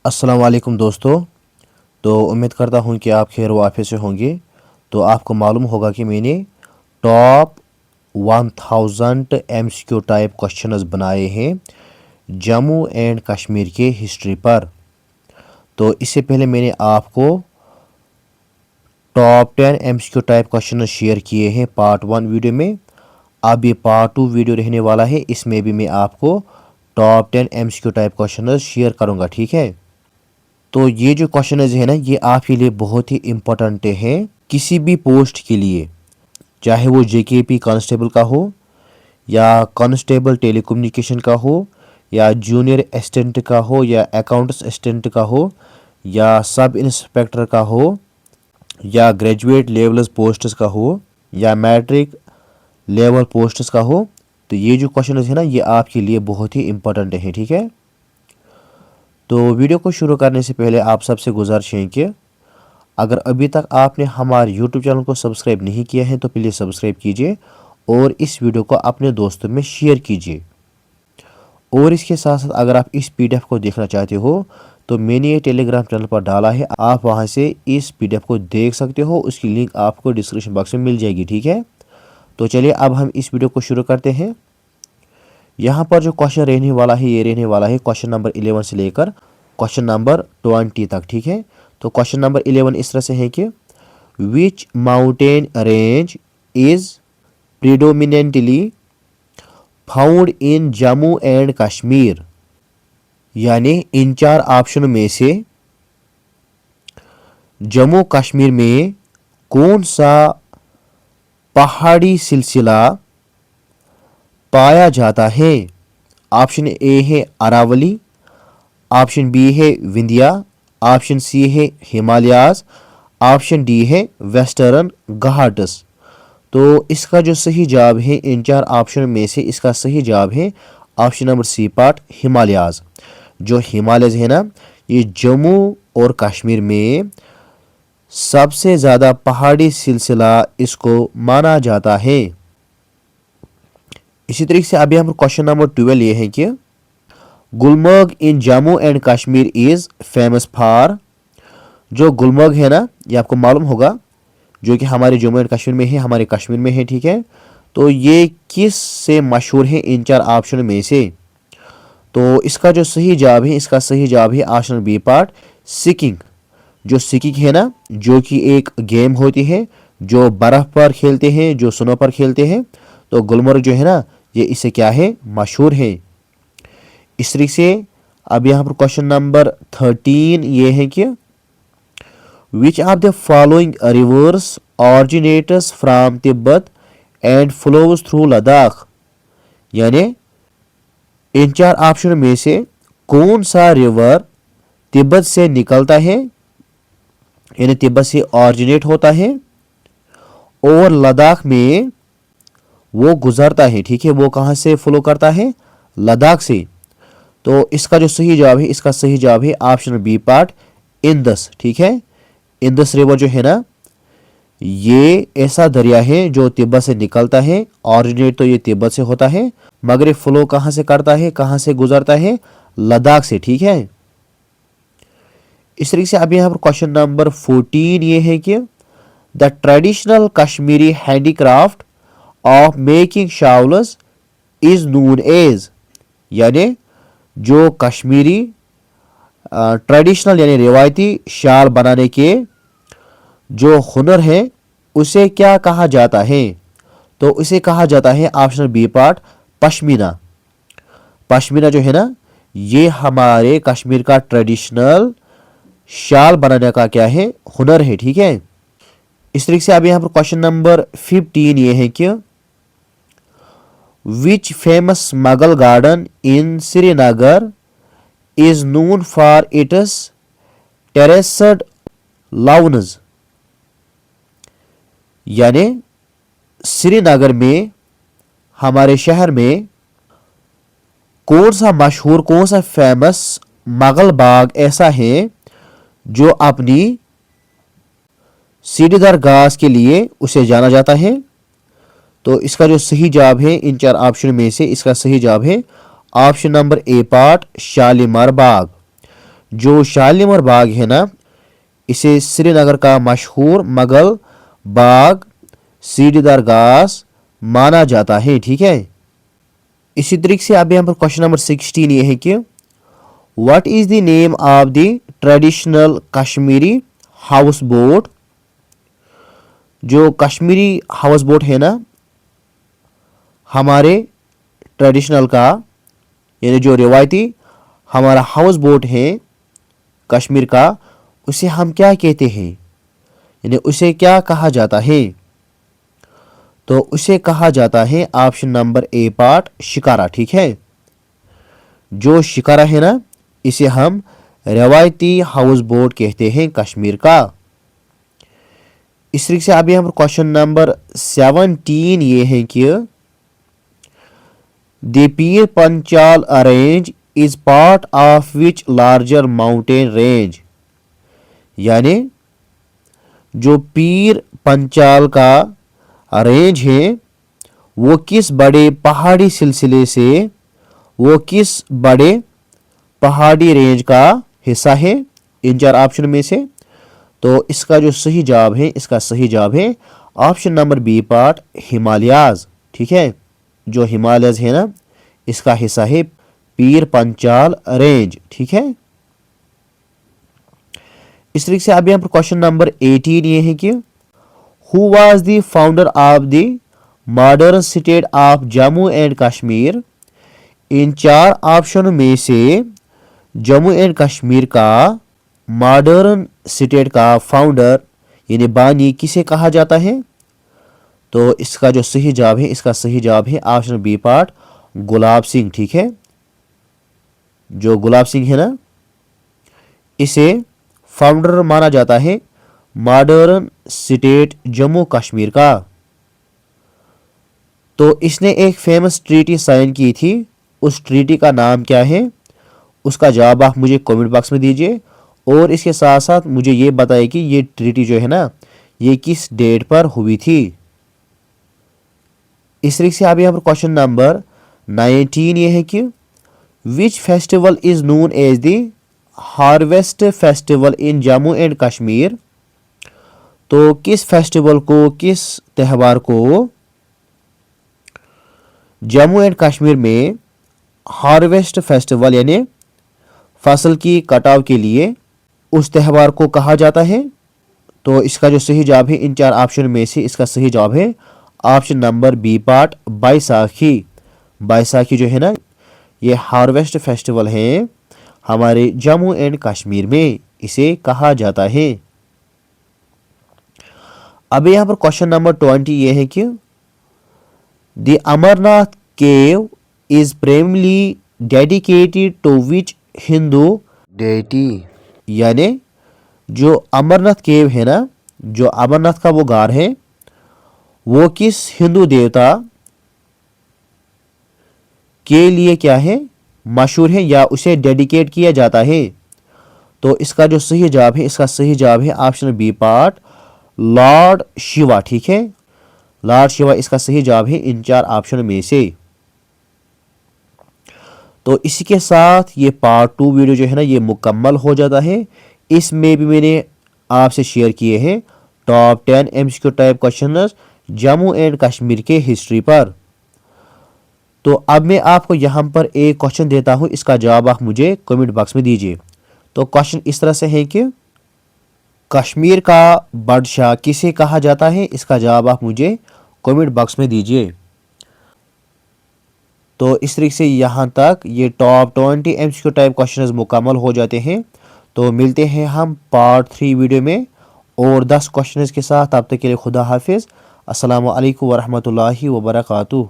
अस्सलाम वालेकुम दोस्तों। तो उम्मीद करता हूँ कि आप खैर वाफियत से होंगे। तो आपको मालूम होगा कि मैंने टॉप 1000 MCQ टाइप क्वेश्चंस बनाए हैं जम्मू एंड कश्मीर के हिस्ट्री पर। तो इससे पहले मैंने आपको top 10 MCQ type question share किए हैं पार्ट 1 वीडियो में। अब ये पार्ट 2 वीडियो रहने वाला है, इसमें भी मैं आपको top 10 MCQ type question share करूँगा, ठीक है। तो ये जो क्वेश्चन है ना, ये आपके लिए बहुत ही इम्पोर्टेंट है किसी भी पोस्ट के लिए, चाहे वो JKP कांस्टेबल का हो या कांस्टेबल टेलीकम्युनिकेशन का हो या जूनियर असिस्टेंट का हो या अकाउंट्स असिस्टेंट का हो या सब इंस्पेक्टर का हो या ग्रेजुएट लेवल पोस्ट्स का हो या मैट्रिक लेवल पोस्ट्स का हो। तो ये जो क्वेश्चन है ना, ये आपके लिए बहुत ही इम्पोर्टेंट है, ठीक है। तो वीडियो को शुरू करने से पहले आप सबसे गुजारिश है कि अगर अभी तक आपने हमारे YouTube चैनल को सब्सक्राइब नहीं किया है तो प्लीज़ सब्सक्राइब कीजिए और इस वीडियो को अपने दोस्तों में शेयर कीजिए। और इसके साथ साथ अगर आप इस PDF को देखना चाहते हो तो मैंने ये टेलीग्राम चैनल पर डाला है, आप वहाँ से इस PDF को देख सकते हो। उसकी लिंक आपको डिस्क्रिप्शन बॉक्स में मिल जाएगी, ठीक है। तो चलिए अब हम इस वीडियो को शुरू करते हैं। यहाँ पर जो क्वेश्चन रहने वाला है, ये रहने वाला है क्वेश्चन नंबर 11 से लेकर क्वेश्चन नंबर 20 तक, ठीक है। तो क्वेश्चन नंबर 11 इस तरह से है कि which mountain range is predominantly found in Jammu and Kashmir. यानी इन चार ऑप्शन में से जम्मू कश्मीर में कौन सा पहाड़ी सिलसिला पाया जाता है। ऑप्शन ए है अरावली, ऑप्शन बी है विंध्या, ऑप्शन सी है हिमालयाज, ऑप्शन डी है वेस्टर्न घाट्स। तो इसका जो सही जवाब है इन चार ऑप्शन में से, इसका सही जवाब है option number C part Himalayas. जो हिमालयज है ना, ये जम्मू और कश्मीर में सबसे ज़्यादा पहाड़ी सिलसिला इसको माना जाता है। इसी तरीके से अभी हम क्वेश्चन नंबर 12 ये है कि Gulmarg in Jammu and Kashmir is famous for. जो गुलमर्ग है ना, ये आपको मालूम होगा, जो कि हमारे जम्मू एंड कश्मीर में है, हमारे कश्मीर में है, ठीक है। तो ये किस से मशहूर है इन चार ऑप्शन में से। तो इसका जो सही जवाब है, इसका सही जवाब है ऑप्शन बी पार्ट स्कीइंग। जो स्कीइंग है ना, जो कि एक गेम होती है जो बर्फ पर खेलते हैं, जो स्नो पर खेलते हैं। तो गुलमर्ग जो है ना, ये इससे क्या है, मशहूर है। इस तरीके से अब यहाँ पर क्वेश्चन नंबर 13 ये है कि which of the following rivers originates from Tibet and flows through Ladakh. यानी इन चार ऑप्शन में से कौन सा रिवर तिब्बत से निकलता है, यानी तिब्बत से ऑरिजिनेट होता है और लद्दाख में वो गुजरता है, ठीक है। वो कहाँ से फ्लो करता है, लद्दाख से। तो इसका जो सही जवाब है, इसका सही जवाब है ऑप्शन बी पार्ट इंदस, ठीक है। इंदस रिवर जो है ना, ये ऐसा दरिया है जो तिब्बत से निकलता है। ऑरिजिनेट तो ये तिब्बत से होता है, मगर ये फ्लो कहाँ से करता है, कहाँ से गुजरता है, लद्दाख से, ठीक है। इस तरीके से अब यहाँ पर क्वेश्चन नंबर 14 ये है कि the traditional Kashmiri handicraft of making shawls is known as. यानी जो कश्मीरी ट्रेडिशनल यानी रिवायती शाल बनाने के जो हुनर है उसे क्या कहा जाता है। तो उसे कहा जाता है option B part Pashmina. Pashmina जो है ना, ये हमारे कश्मीर का ट्रेडिशनल शाल बनाने का क्या है, हुनर है, ठीक है। इस तरीके से अब यहाँ पर क्वेश्चन नंबर 15 ये है कि which famous Mughal garden in Srinagar is known for its terraced lawns. यानी श्रीनगर में, हमारे शहर में कौन सा मशहूर, कौन सा फेमस मुगल बाग ऐसा है जो अपनी सीढ़ीदार घास के लिए उसे जाना जाता है। तो इसका जो सही जवाब है इन चार ऑप्शन में से, इसका सही जवाब है option number A part Shalimar Bagh. जो शालीमार बाग है ना, इसे श्रीनगर का मशहूर मुगल बाग सीढ़ीदार घास माना जाता है। ठीक है, इसी तरीके से अब यहाँ पर क्वेश्चन नंबर 16 ये है कि what is the name of the traditional Kashmiri house boat. जो कश्मीरी हाउस बोट है ना, हमारे ट्रेडिशनल का यानी जो रिवायती हमारा हाउस बोट है कश्मीर का, उसे हम क्या कहते हैं, यानी उसे क्या कहा जाता है। तो उसे कहा जाता है option number A part shikara. ठीक है, जो शिकारा है ना, इसे हम रवायती हाउस बोट कहते हैं कश्मीर का। इस तरीके से अभी हम क्वेश्चन नंबर 17 ये है कि the Pir Panjal range is part of which larger mountain range. यानी जो पीर पंचाल का रेंज है वो किस बड़े पहाड़ी सिलसिले से, वो किस बड़े पहाड़ी रेंज का हिस्सा है इन 4 ऑप्शन में से। तो इसका जो सही जवाब है, इसका सही जवाब है option number B part Himalayas. ठीक है, जो हिमालयज है ना, इसका हिस्सा है पीर पंचाल रेंज। ठीक है, इस तरीके से अब यहाँ पर क्वेश्चन नंबर 18 ये है कि who was the founder of the modern state of Jammu and Kashmir. In 4 option में से जम्मू एंड कश्मीर का मॉडर्न स्टेट का फाउंडर यानी बानी किसे कहा जाता है। तो इसका जो सही जवाब है, इसका सही जवाब है option B part Gulab Singh. ठीक है, जो गुलाब सिंह है ना, इसे फाउंडर माना जाता है मॉडर्न स्टेट जम्मू कश्मीर का। तो इसने एक फेमस ट्रीटी साइन की थी, उस ट्रीटी का नाम क्या है, उसका जवाब आप मुझे कमेंट बॉक्स में दीजिए। और इसके साथ साथ मुझे ये बताइए कि ये ट्रीटी जो है ना, ये किस डेट पर हुई थी। इस तरीके से अभी यहाँ पर क्वेश्चन नंबर 19 ये है कि which festival is known as the harvest festival in Jammu and Kashmir. तो किस फेस्टिवल को, किस त्यौहार को जम्मू एंड कश्मीर में हार्वेस्ट फेस्टिवल यानी फसल की कटाव के लिए उस त्यौहार को कहा जाता है। तो इसका जो सही जवाब है इन 4 ऑप्शन में से, इसका सही जवाब है option number B part Baisakhi. Baisakhi जो है ना, ये हार्वेस्ट फेस्टिवल है हमारे जम्मू एंड कश्मीर में, इसे कहा जाता है। अब यहाँ पर क्वेश्चन नंबर 20 ये है कि the Amarnath cave is primarily dedicated to which Hindu deity. यानी जो अमरनाथ केव है ना, जो अमरनाथ का वो गार है, वो किस हिंदू देवता के लिए क्या है, मशहूर है या उसे डेडिकेट किया जाता है। तो इसका जो सही जवाब है, इसका सही जवाब है option B part Lord Shiva. ठीक है, लॉर्ड शिवा इसका सही जवाब है इन 4 ऑप्शन में से। तो इसी के साथ ये पार्ट 2 वीडियो जो है ना, ये मुकम्मल हो जाता है। इसमें भी मैंने आपसे शेयर किए हैं top 10 MCQ type question Jammu and Kashmir के हिस्ट्री पर। तो अब मैं आपको यहाँ पर एक क्वेश्चन देता हूँ, इसका जवाब आप मुझे कमेंट बॉक्स में दीजिए। तो क्वेश्चन इस तरह से है कि कश्मीर का बादशाह किसे कहा जाता है, इसका जवाब आप मुझे कमेंट बॉक्स में दीजिए। तो इस तरीके से यहाँ तक ये टॉप 20 MCQ टाइप क्वेश्चंस मुकम्मल हो जाते हैं। तो मिलते हैं हम पार्ट 3 वीडियो में और 10 क्वेश्चंस के साथ। तब तक के लिए खुदा हाफिज़। अस्सलामु अलैकुम वरहमतुल्लाहि वबरकातुहू।